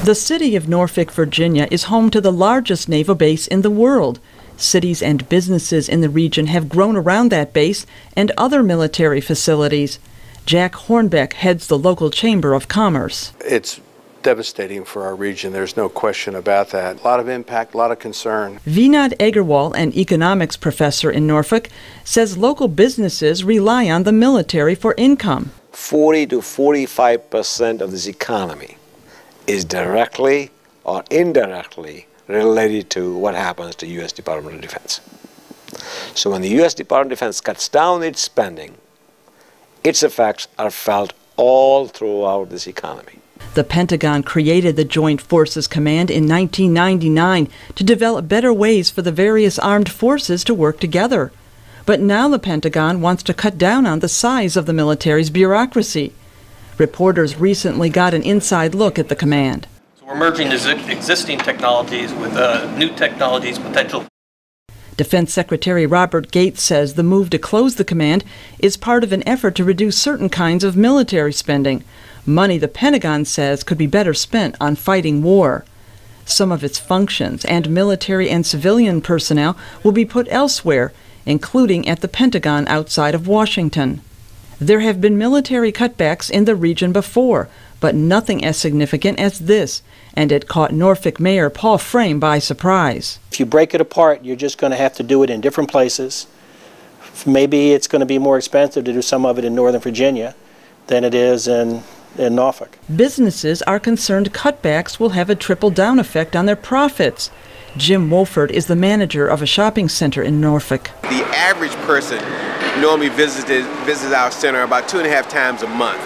The city of Norfolk, Virginia is home to the largest naval base in the world. Cities and businesses in the region have grown around that base and other military facilities. Jack Hornbeck heads the local Chamber of Commerce. It's devastating for our region. There's no question about that. A lot of impact, a lot of concern. Vinod Agarwal, an economics professor in Norfolk, says local businesses rely on the military for income. 40 to 45% of this economy is directly or indirectly related to what happens to U.S. Department of Defense. So when the U.S. Department of Defense cuts down its spending, its effects are felt all throughout this economy. The Pentagon created the Joint Forces Command in 1999 to develop better ways for the various armed forces to work together. But now the Pentagon wants to cut down on the size of the military's bureaucracy. Reporters recently got an inside look at the command. So we're merging existing technologies with new technologies potential. Defense Secretary Robert Gates says the move to close the command is part of an effort to reduce certain kinds of military spending, money the Pentagon says could be better spent on fighting war. Some of its functions and military and civilian personnel will be put elsewhere, including at the Pentagon outside of Washington. There have been military cutbacks in the region before, but nothing as significant as this, and it caught Norfolk Mayor Paul Frame by surprise. If you break it apart, you're just going to have to do it in different places. Maybe it's going to be more expensive to do some of it in Northern Virginia than it is in Norfolk. Businesses are concerned cutbacks will have a trickle-down effect on their profits. Jim Wolford is the manager of a shopping center in Norfolk. The average person normally visits our center about 2.5 times a month.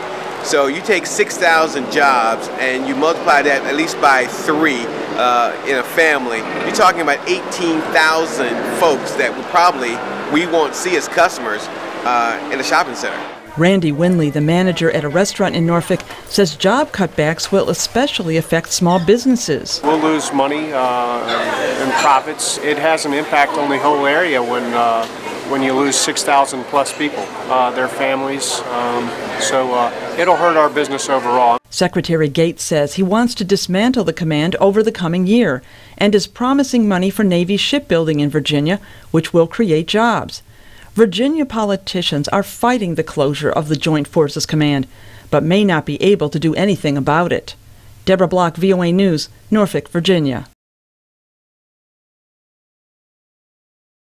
So you take 6,000 jobs and you multiply that at least by 3 in a family, you're talking about 18,000 folks that we won't see as customers in a shopping center. Randy Winley, the manager at a restaurant in Norfolk, says job cutbacks will especially affect small businesses. We'll lose money and profits. It has an impact on the whole area when you lose 6,000 plus people, their families. So it'll hurt our business overall. Secretary Gates says he wants to dismantle the command over the coming year and is promising money for Navy shipbuilding in Virginia, which will create jobs. Virginia politicians are fighting the closure of the Joint Forces Command, but may not be able to do anything about it. Deborah Block, VOA News, Norfolk, Virginia.